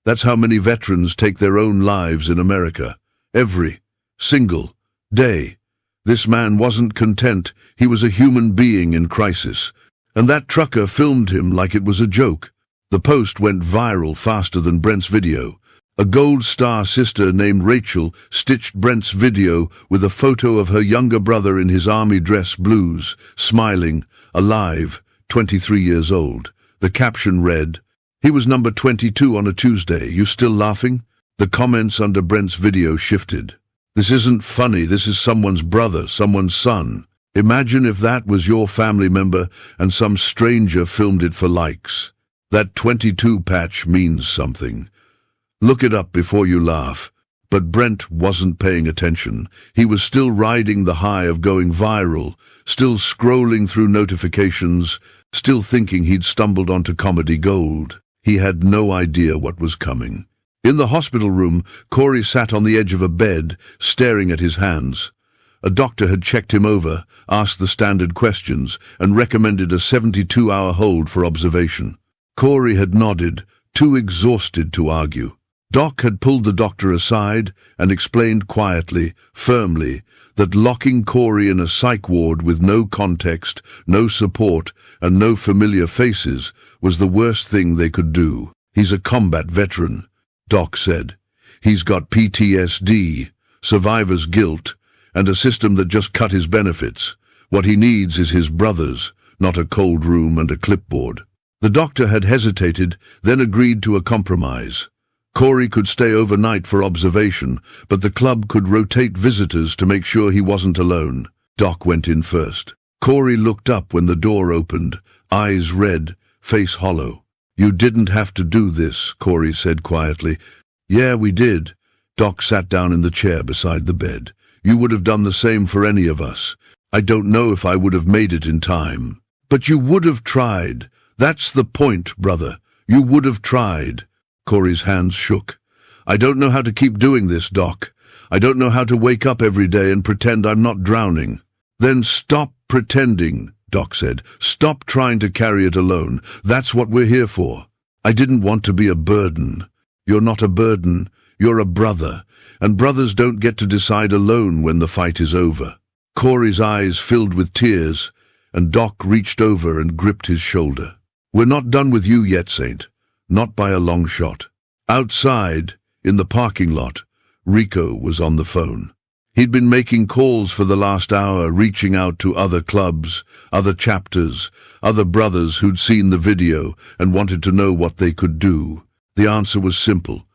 That's how many veterans take their own lives in America. Every single day. This man wasn't content. He was a human being in crisis. And that trucker filmed him like it was a joke. The post went viral faster than Brent's video. A Gold Star sister named Rachel stitched Brent's video with a photo of her younger brother in his army dress blues, smiling, alive, 23 years old. The caption read, "He was number 22 on a Tuesday. You still laughing?" The comments under Brent's video shifted. "This isn't funny. This is someone's brother, someone's son. Imagine if that was your family member and some stranger filmed it for likes. That 22 patch means something. Look it up before you laugh." But Brent wasn't paying attention. He was still riding the high of going viral, still scrolling through notifications, still thinking he'd stumbled onto comedy gold. He had no idea what was coming. In the hospital room, Corey sat on the edge of a bed, staring at his hands. A doctor had checked him over, asked the standard questions, and recommended a 72-hour hold for observation. Corey had nodded, too exhausted to argue. Doc had pulled the doctor aside and explained quietly, firmly, that locking Corey in a psych ward with no context, no support, and no familiar faces was the worst thing they could do. "He's a combat veteran," Doc said. "He's got PTSD, survivor's guilt, and a system that just cut his benefits. What he needs is his brothers, not a cold room and a clipboard. The doctor had hesitated, then agreed to a compromise. Corey could stay overnight for observation, but the club could rotate visitors to make sure he wasn't alone. Doc went in first. Corey looked up when the door opened, eyes red, face hollow. "You didn't have to do this," Corey said quietly. "Yeah, we did." Doc sat down in the chair beside the bed. "You would have done the same for any of us. I don't know if I would have made it in time. But you would have tried. That's the point, brother. You would have tried." Corey's hands shook. "I don't know how to keep doing this, Doc. I don't know how to wake up every day and pretend I'm not drowning." "Then stop pretending," Doc said. "Stop trying to carry it alone. That's what we're here for." "I didn't want to be a burden." "You're not a burden. You're a brother. And brothers don't get to decide alone when the fight is over." Corey's eyes filled with tears, and Doc reached over and gripped his shoulder. "We're not done with you yet, Saint. Not by a long shot." Outside, in the parking lot, Rico was on the phone. He'd been making calls for the last hour, reaching out to other clubs, other chapters, other brothers who'd seen the video and wanted to know what they could do. The answer was simple: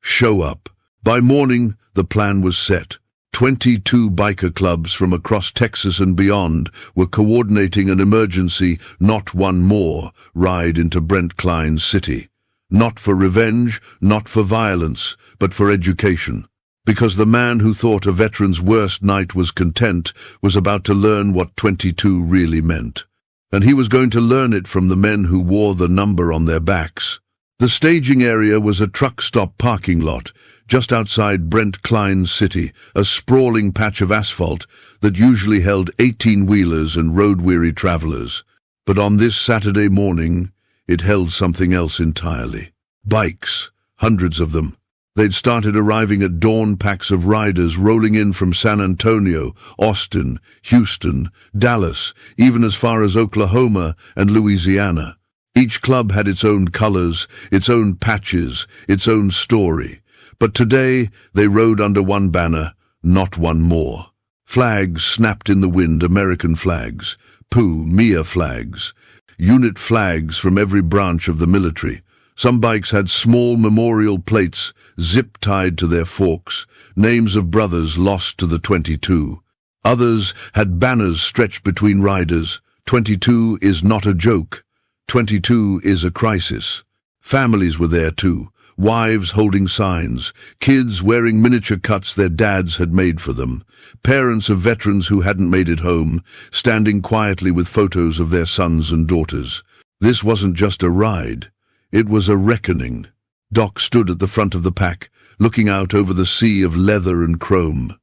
show up. By morning, the plan was set. 22 biker clubs from across Texas and beyond were coordinating an emergency "not one more" ride into Brent Klein's city. Not for revenge, not for violence, but for education. Because the man who thought a veteran's worst night was content was about to learn what 22 really meant. And he was going to learn it from the men who wore the number on their backs. The staging area was a truck stop parking lot, just outside Brent Klein's city, a sprawling patch of asphalt that usually held 18-wheelers and road-weary travelers. But on this Saturday morning, it held something else entirely. Bikes, hundreds of them. They'd started arriving at dawn, packs of riders rolling in from San Antonio, Austin, Houston, Dallas, even as far as Oklahoma and Louisiana. Each club had its own colors, its own patches, its own story. But today they rode under one banner, "Not one more." Flags snapped in the wind, American flags, Mia flags, unit flags from every branch of the military. Some bikes had small memorial plates zip-tied to their forks, names of brothers lost to the 22. Others had banners stretched between riders. 22 is not a joke. 22 is a crisis. Families were there too, wives holding signs, kids wearing miniature cuts their dads had made for them, parents of veterans who hadn't made it home, standing quietly with photos of their sons and daughters. This wasn't just a ride. It was a reckoning. Doc stood at the front of the pack, looking out over the sea of leather and chrome.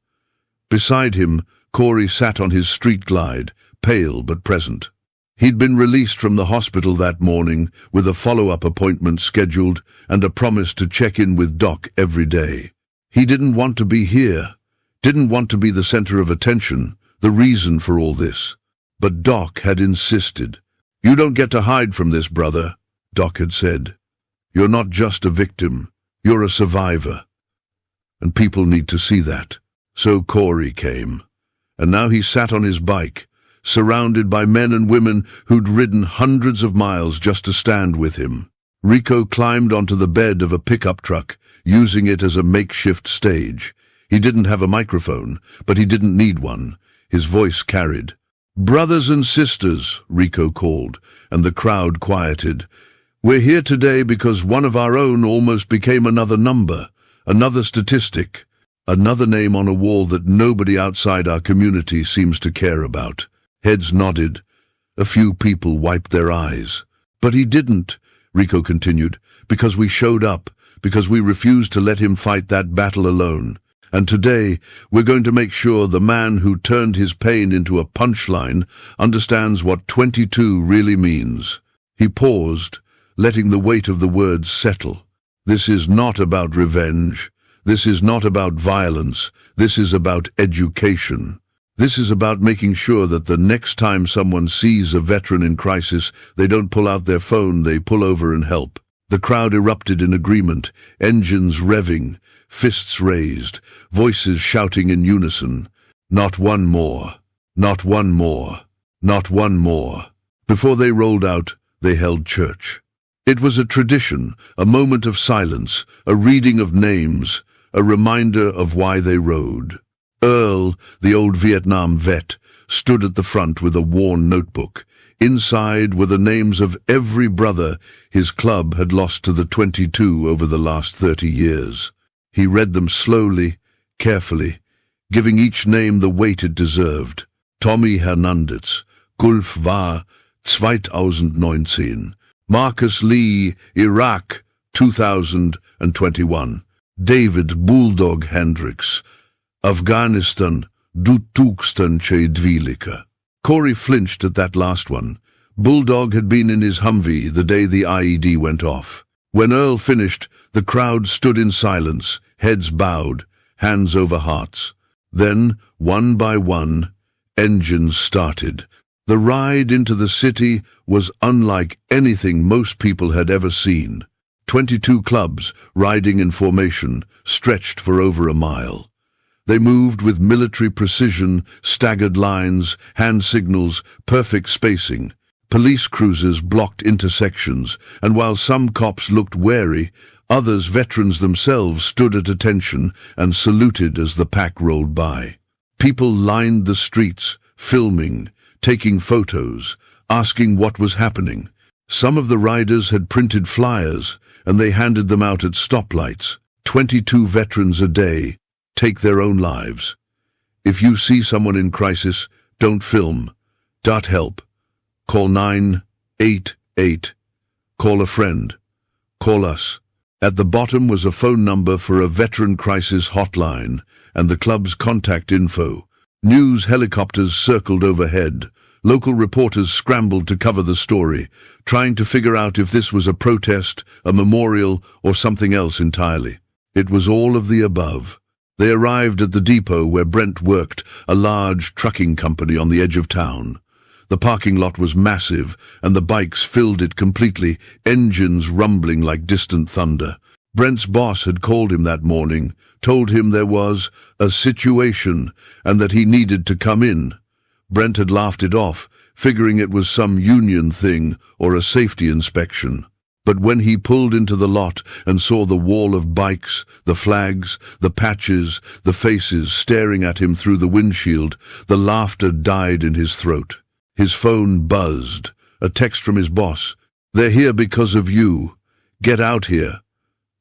Beside him, Corey sat on his street glide, pale but present. He'd been released from the hospital that morning, with a follow-up appointment scheduled and a promise to check in with Doc every day. He didn't want to be here, didn't want to be the center of attention, the reason for all this. But Doc had insisted. "You don't get to hide from this, brother," Doc had said. "You're not just a victim, you're a survivor. And people need to see that." So Corey came, and now he sat on his bike, surrounded by men and women who'd ridden hundreds of miles just to stand with him. Rico climbed onto the bed of a pickup truck, using it as a makeshift stage. He didn't have a microphone, but he didn't need one. His voice carried. "Brothers and sisters," Rico called, and the crowd quieted. "We're here today because one of our own almost became another number, another statistic, another name on a wall that nobody outside our community seems to care about." Heads nodded. A few people wiped their eyes. "But he didn't," Rico continued, "because we showed up, because we refused to let him fight that battle alone. And today, we're going to make sure the man who turned his pain into a punchline understands what 22 really means." He paused, letting the weight of the words settle. "This is not about revenge. This is not about violence. This is about education. This is about making sure that the next time someone sees a veteran in crisis, they don't pull out their phone, they pull over and help." The crowd erupted in agreement, engines revving, fists raised, voices shouting in unison. Not one more. Not one more. Not one more. Before they rolled out, they held church. It was a tradition, a moment of silence, a reading of names, a reminder of why they rode. Earl, the old Vietnam vet, stood at the front with a worn notebook. Inside were the names of every brother his club had lost to the 22 over the last 30 years. He read them slowly, carefully, giving each name the weight it deserved. Tommy Hernandez, Gulf war 2019. Marcus Lee, Iraq, 2021. David Bulldog Hendricks, Afghanistan, Dutukstan Chedvilika. Corey flinched at that last one. Bulldog had been in his Humvee the day the IED went off. When Earl finished, the crowd stood in silence, heads bowed, hands over hearts. Then, one by one, engines started. The ride into the city was unlike anything most people had ever seen. 22 clubs, riding in formation, stretched for over a mile. They moved with military precision, staggered lines, hand signals, perfect spacing. Police cruisers blocked intersections, and while some cops looked wary, others, veterans themselves, stood at attention and saluted as the pack rolled by. People lined the streets, filming, taking photos, asking what was happening. Some of the riders had printed flyers, and they handed them out at stoplights. 22 veterans a day take their own lives. If you see someone in crisis, don't film. .help. Call 988. Call a friend. Call us. At the bottom was a phone number for a veteran crisis hotline and the club's contact info. News helicopters circled overhead. Local reporters scrambled to cover the story, trying to figure out if this was a protest, a memorial, or something else entirely. It was all of the above. They arrived at the depot where Brent worked, a large trucking company on the edge of town. The parking lot was massive, and the bikes filled it completely, engines rumbling like distant thunder. Brent's boss had called him that morning, told him there was a situation, and that he needed to come in. Brent had laughed it off, figuring it was some union thing or a safety inspection. But when he pulled into the lot and saw the wall of bikes, the flags, the patches, the faces staring at him through the windshield, the laughter died in his throat. His phone buzzed, a text from his boss. "They're here because of you. Get out here.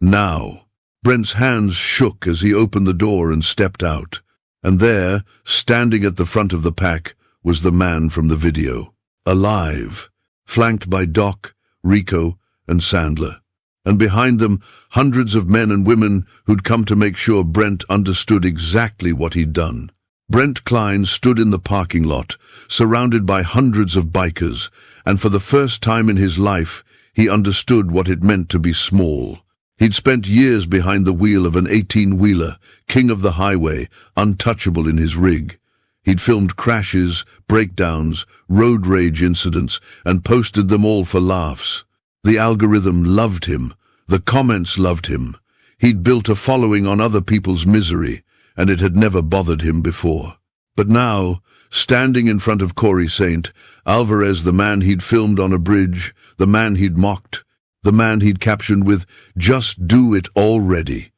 Now." Brent's hands shook as he opened the door and stepped out. And there, standing at the front of the pack, was the man from the video. Alive, flanked by Doc, Rico, and Sandler. And behind them, hundreds of men and women who'd come to make sure Brent understood exactly what he'd done. Brent Klein stood in the parking lot, surrounded by hundreds of bikers, and for the first time in his life, he understood what it meant to be small. He'd spent years behind the wheel of an 18-wheeler, king of the highway, untouchable in his rig. He'd filmed crashes, breakdowns, road rage incidents, and posted them all for laughs. The algorithm loved him. The comments loved him. He'd built a following on other people's misery, and it had never bothered him before. But now, standing in front of Corey Saint, Alvarez, the man he'd filmed on a bridge, the man he'd mocked, the man he'd captioned with, "Just do it already,"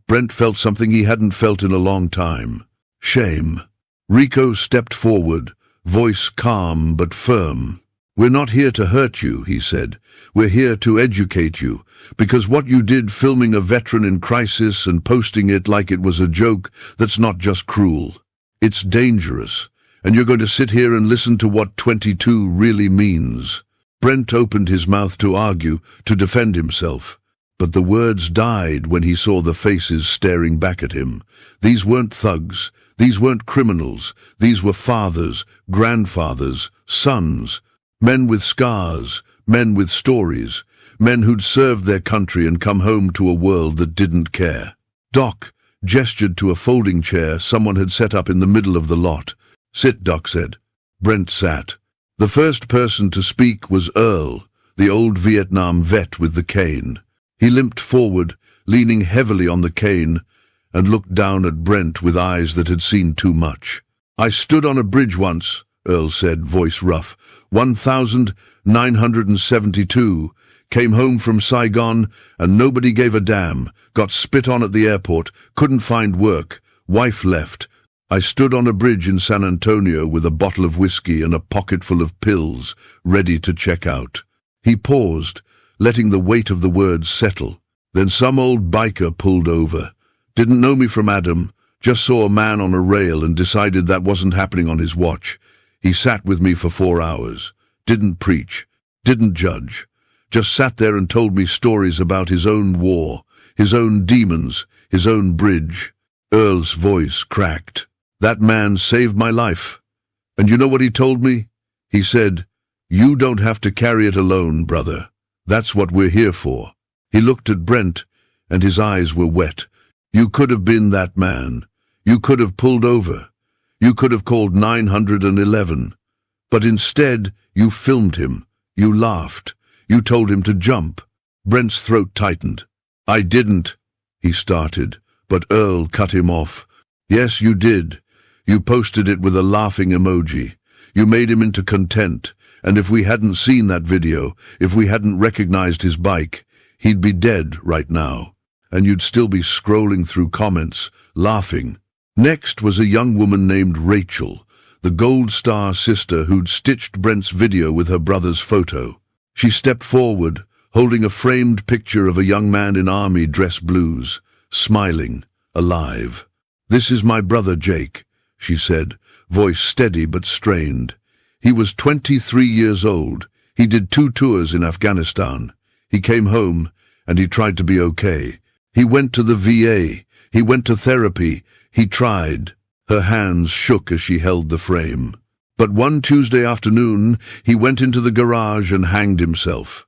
Brent felt something he hadn't felt in a long time. Shame. Rico stepped forward, voice calm but firm. "We're not here to hurt you," he said. "We're here to educate you, because what you did filming a veteran in crisis and posting it like it was a joke, that's not just cruel. It's dangerous, and you're going to sit here and listen to what 22 really means." Brent opened his mouth to argue, to defend himself. But the words died when he saw the faces staring back at him. These weren't thugs. These weren't criminals. These were fathers, grandfathers, sons, men with scars, men with stories, men who'd served their country and come home to a world that didn't care. Doc gestured to a folding chair someone had set up in the middle of the lot. "Sit," Doc said. Brent sat. The first person to speak was Earl, the old Vietnam vet with the cane. He limped forward, leaning heavily on the cane, and looked down at Brent with eyes that had seen too much. I stood on a bridge once, Earl said, voice rough. 1972. Came home from Saigon and nobody gave a damn. Got spit on at the airport. Couldn't find work. Wife left. I stood on a bridge in San Antonio with a bottle of whiskey and a pocket full of pills, ready to check out. He paused, letting the weight of the words settle. Then some old biker pulled over. Didn't know me from Adam, just saw a man on a rail and decided that wasn't happening on his watch. He sat with me for 4 hours. Didn't preach, didn't judge. Just sat there and told me stories about his own war, his own demons, his own bridge. Earl's voice cracked. That man saved my life. And you know what he told me? He said, "You don't have to carry it alone, brother. That's what we're here for." He looked at Brent, and his eyes were wet. You could have been that man. You could have pulled over. You could have called 911. But instead, you filmed him. You laughed. You told him to jump. Brent's throat tightened. "I didn't," he started, but Earl cut him off. "Yes, you did. You posted it with a laughing emoji. You made him into content, and if we hadn't seen that video, if we hadn't recognized his bike, he'd be dead right now, and you'd still be scrolling through comments, laughing." Next was a young woman named Rachel, the Gold Star sister who'd stitched Brent's video with her brother's photo. She stepped forward, holding a framed picture of a young man in army dress blues, smiling, alive. "This is my brother Jake," she said, voice steady but strained. "He was 23 years old. He did 2 tours in Afghanistan. He came home, and he tried to be okay. He went to the VA. He went to therapy. He tried." Her hands shook as she held the frame. "But one Tuesday afternoon, he went into the garage and hanged himself.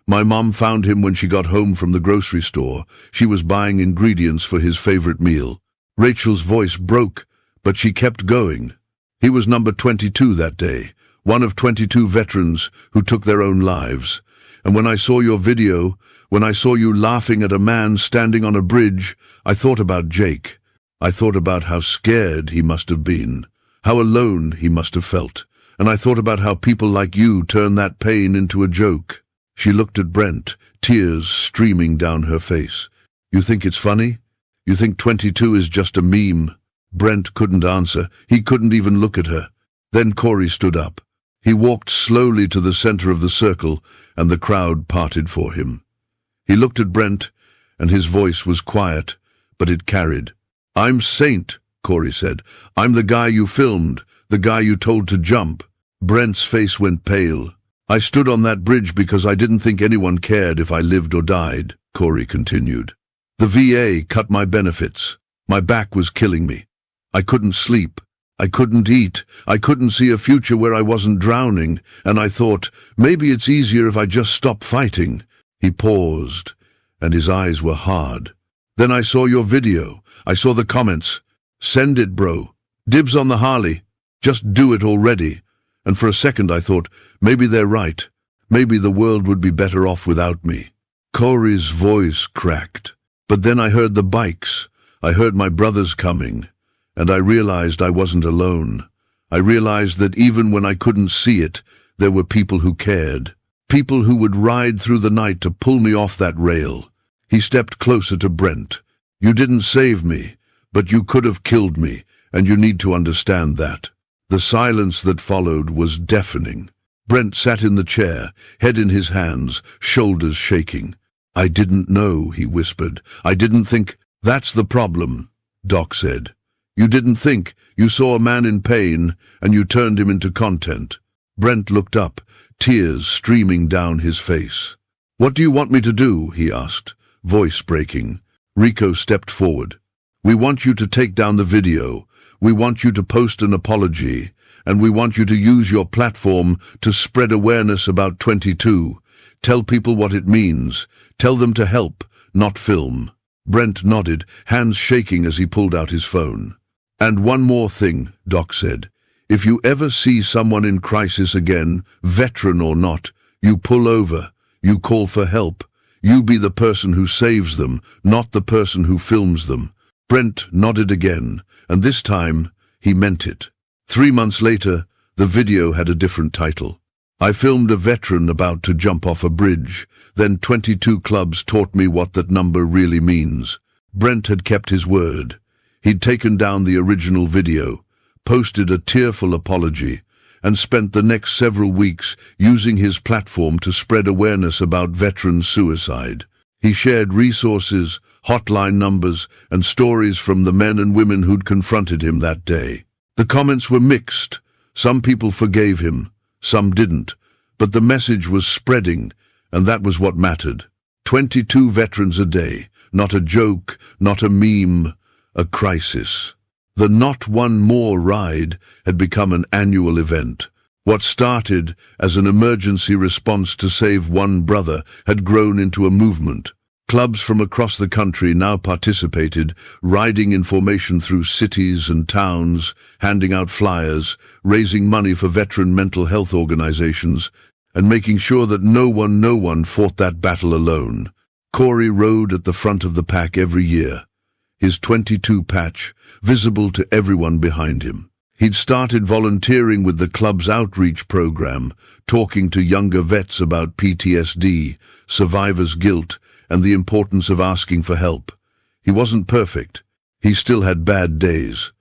My mom found him when she got home from the grocery store. She was buying ingredients for his favorite meal." Rachel's voice broke, but she kept going. "He was number 22 that day, one of 22 veterans who took their own lives. And when I saw your video, when I saw you laughing at a man standing on a bridge, I thought about Jake. I thought about how scared he must have been, how alone he must have felt, and I thought about how people like you turn that pain into a joke." She looked at Brent, tears streaming down her face. "You think it's funny? You think 22 is just a meme?" Brent couldn't answer. He couldn't even look at her. Then Corey stood up. He walked slowly to the center of the circle, and the crowd parted for him. He looked at Brent, and his voice was quiet, but it carried. "I'm Saint," Corey said. "I'm the guy you filmed, the guy you told to jump." Brent's face went pale. "I stood on that bridge because I didn't think anyone cared if I lived or died," Corey continued. "The VA cut my benefits. My back was killing me. I couldn't sleep. I couldn't eat. I couldn't see a future where I wasn't drowning, and I thought, maybe it's easier if I just stop fighting." He paused, and his eyes were hard. "Then I saw your video. I saw the comments. Send it, bro. Dibs on the Harley. Just do it already." And for a second I thought, maybe they're right. Maybe the world would be better off without me. Corey's voice cracked. "But then I heard the bikes. I heard my brothers coming. And I realized I wasn't alone. I realized that even when I couldn't see it, there were people who cared. People who would ride through the night to pull me off that rail." He stepped closer to Brent. "You didn't save me, but you could have killed me, and you need to understand that." The silence that followed was deafening. Brent sat in the chair, head in his hands, shoulders shaking. "I didn't know," he whispered. "I didn't think." "That's the problem," Doc said. "You didn't think. You saw a man in pain, and you turned him into content." Brent looked up, tears streaming down his face. "What do you want me to do?" he asked, voice breaking. Rico stepped forward. "We want you to take down the video. We want you to post an apology, and we want you to use your platform to spread awareness about 22. Tell people what it means. Tell them to help, not film." Brent nodded, hands shaking as he pulled out his phone. "And one more thing," Doc said. "If you ever see someone in crisis again, veteran or not, you pull over. You call for help. You be the person who saves them, not the person who films them." Brent nodded again, and this time he meant it. 3 months later, the video had a different title. I filmed a veteran about to jump off a bridge. Then 22 clubs taught me what that number really means. Brent had kept his word. He'd taken down the original video, posted a tearful apology, and spent the next several weeks using his platform to spread awareness about veteran suicide. He shared resources, hotline numbers, and stories from the men and women who'd confronted him that day. The comments were mixed. Some people forgave him, some didn't, but the message was spreading, and that was what mattered. 22 veterans a day, not a joke, not a meme, a crisis. The Not One More ride had become an annual event. What started as an emergency response to save one brother had grown into a movement. Clubs from across the country now participated, riding information through cities and towns, handing out flyers, raising money for veteran mental health organizations, and making sure that no one fought that battle alone. Corey rode at the front of the pack every year, his 22 patch visible to everyone behind him. He'd started volunteering with the club's outreach program, talking to younger vets about PTSD, survivor's guilt, and the importance of asking for help. He wasn't perfect. He still had bad days.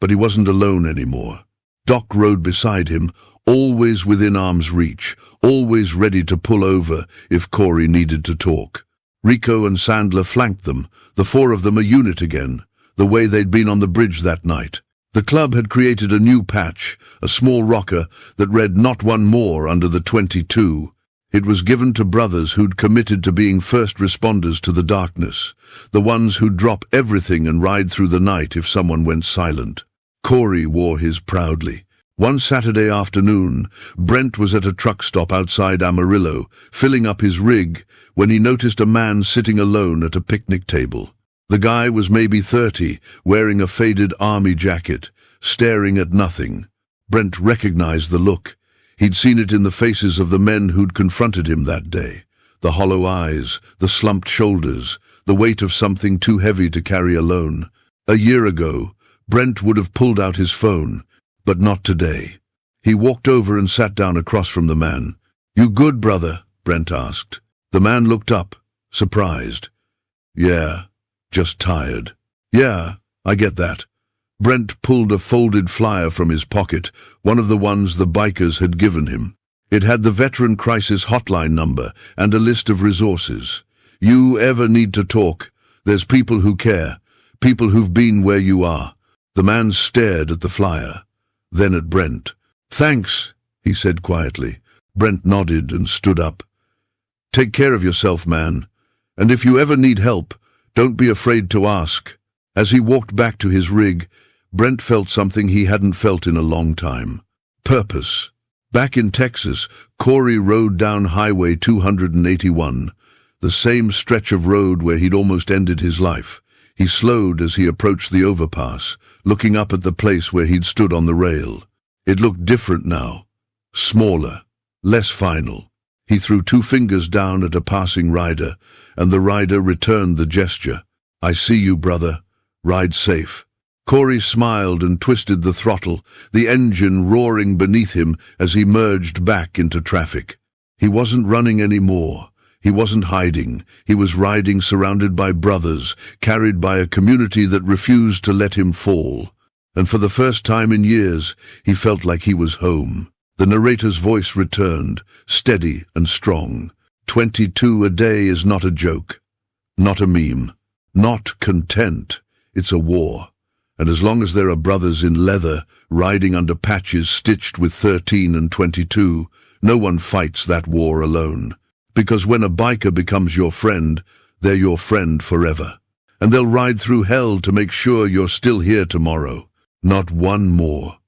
But he wasn't alone anymore. Doc rode beside him, always within arm's reach, always ready to pull over if Corey needed to talk. Rico and Sandler flanked them, the four of them a unit again, the way they'd been on the bridge that night. The club had created a new patch, a small rocker that read Not One More under the 22. It was given to brothers who'd committed to being first responders to the darkness, the ones who'd drop everything and ride through the night if someone went silent. Corey wore his proudly. One Saturday afternoon, Brent was at a truck stop outside Amarillo, filling up his rig, when he noticed a man sitting alone at a picnic table. The guy was maybe 30, wearing a faded army jacket, staring at nothing. Brent recognized the look. He'd seen it in the faces of the men who'd confronted him that day. The hollow eyes, the slumped shoulders, the weight of something too heavy to carry alone. A year ago, Brent would have pulled out his phone, but not today. He walked over and sat down across from the man. "You good, brother?" Brent asked. The man looked up, surprised. "Yeah, just tired." "Yeah, I get that." Brent pulled a folded flyer from his pocket, one of the ones the bikers had given him. It had the Veteran Crisis hotline number and a list of resources. "You ever need to talk, there's people who care, people who've been where you are." The man stared at the flyer, then at Brent. "Thanks," he said quietly. Brent nodded and stood up. "Take care of yourself, man. And if you ever need help, don't be afraid to ask." As he walked back to his rig, Brent felt something he hadn't felt in a long time. Purpose. Back in Texas, Corey rode down Highway 281, the same stretch of road where he'd almost ended his life. He slowed as he approached the overpass, looking up at the place where he'd stood on the rail. It looked different now. Smaller, less final. He threw 2 fingers down at a passing rider, and the rider returned the gesture. "I see you, brother. Ride safe." Corey smiled and twisted the throttle, the engine roaring beneath him as he merged back into traffic. He wasn't running anymore. He wasn't hiding. He was riding surrounded by brothers, carried by a community that refused to let him fall. And for the first time in years, he felt like he was home. The narrator's voice returned, steady and strong. 22 a day is not a joke, not a meme, not content. It's a war. And as long as there are brothers in leather, riding under patches stitched with 13 and 22, no one fights that war alone. Because when a biker becomes your friend, they're your friend forever. And they'll ride through hell to make sure you're still here tomorrow. Not one more.